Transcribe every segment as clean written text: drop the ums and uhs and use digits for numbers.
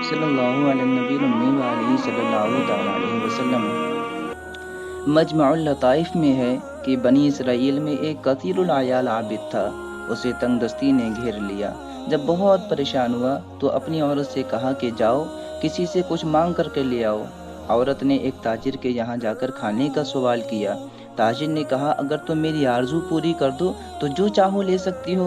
सल्लल्लाहु अलैहि नबी व अलैहि सल्लल्लाहु तआला अलैहि वसल्लम। मजमुउल लताइफ में है कि बनी इसराइल में एक कसीरुल आयाल आबिद था। उसे तंगदस्ती ने घेर लिया। जब बहुत परेशान हुआ तो अपनी औरत से कहा कि जाओ किसी से कुछ मांग करके ले आओ। औरत ने एक ताजिर के यहाँ जाकर खाने का सवाल किया। ताजिर ने कहा, अगर तुम मेरी आरजू पूरी कर दो तो जो चाहो ले सकती हो।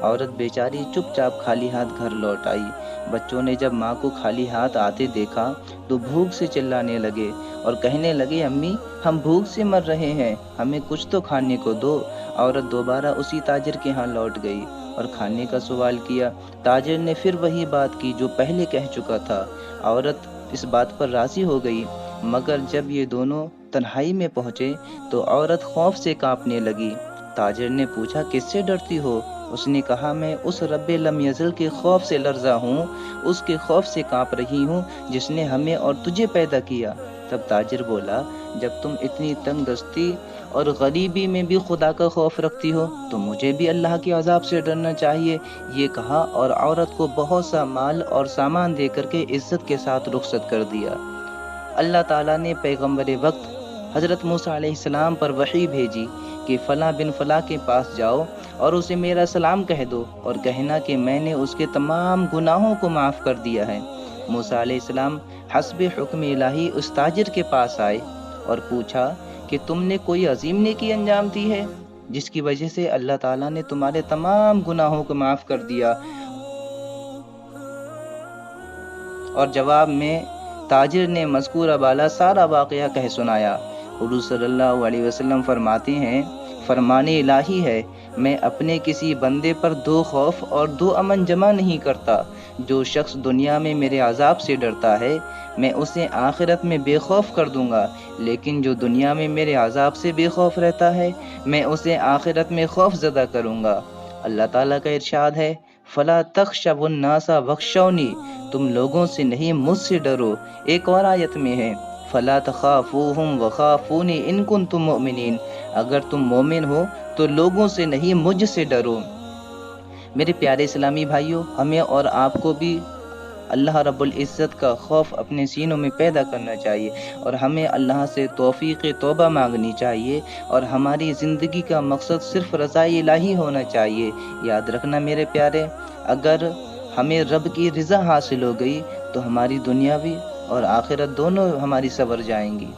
औरत बेचारी चुपचाप खाली हाथ घर लौट आई। बच्चों ने जब माँ को खाली हाथ आते देखा तो भूख से चिल्लाने लगे और कहने लगे, अम्मी हम भूख से मर रहे हैं, हमें कुछ तो खाने को दो। औरत दोबारा उसी ताजिर के यहाँ लौट गई और खाने का सवाल किया। ताजिर ने फिर वही बात की जो पहले कह चुका था। औरत इस बात पर राजी हो गई, मगर जब ये दोनों तन्हाई में पहुंचे तो औरत खौफ से कांपने लगी। ताजिर ने पूछा, किससे डरती हो? उसने कहा, मैं उस रब्बे लम यज़ल के खौफ से लर्जा हूँ, उसके खौफ से कांप रही हूँ जिसने हमें और तुझे पैदा किया। तब ताजिर बोला, जब तुम इतनी तंगदस्ती और गरीबी में भी खुदा का खौफ रखती हो तो मुझे भी अल्लाह के अजाब से डरना चाहिए। ये कहा और औरत को बहुत सा माल और सामान दे करके इज्जत के साथ रुखसत कर दिया। अल्लाह ताला ने पैगंबर वक्त हज़रत मूसा अलैहिस्सलाम पर वही भेजी कि फ़लाँ बिन फ़लाँ के पास जाओ और उसे मेरा सलाम कह दो और कहना कि मैंने उसके तमाम गुनाहों को माफ़ कर दिया है। मूसा अलैहिस्सलाम हस्बे हुक्म इलाही उस ताजिर के पास आए और पूछा कि तुमने कोई अजीम नेकी अंजाम दी है जिसकी वजह से अल्लाह ताला ने तुम्हारे तमाम गुनाहों को माफ़ कर दिया। और जवाब में ताजिर ने मज़कूर बाला सारा वाक़या कह सुनाया। हुज़ूर सल्लल्लाहु अलैहि वसल्लम फरमाते हैं, फरमाने इलाही है, मैं अपने किसी बंदे पर दो खौफ और दो अमन जमा नहीं करता। जो शख्स दुनिया में मेरे अजाब से डरता है मैं उसे आखिरत में बेखौफ कर दूंगा, लेकिन जो दुनिया में मेरे अजाब से बेखौफ रहता है मैं उसे आखिरत में खौफ ज़दा करूंगा। अल्लाह ताला का इरशाद है, फला तख्शवुन नासा वख्शौनी, तुम लोगों से नहीं मुझसे डरो। एक और आयत में है, फला तखाफूहुम वखाफूनी इन कुंतुम मुमिनीन, अगर तुम मोमिन हो तो लोगों से नहीं मुझसे डरो। मेरे प्यारे इस्लामी भाइयों, हमें और आपको भी अल्लाह रब्बुल इज़्ज़त का खौफ अपने सीनों में पैदा करना चाहिए और हमें अल्लाह से तौफ़ीक़ तौबा मांगनी चाहिए और हमारी ज़िंदगी का मकसद सिर्फ़ रज़ाए इलाही होना चाहिए। याद रखना मेरे प्यारे, अगर हमें रब की रज़ा हासिल हो गई तो हमारी दुनिया भी और आखिरत दोनों हमारी सवर जाएंगी।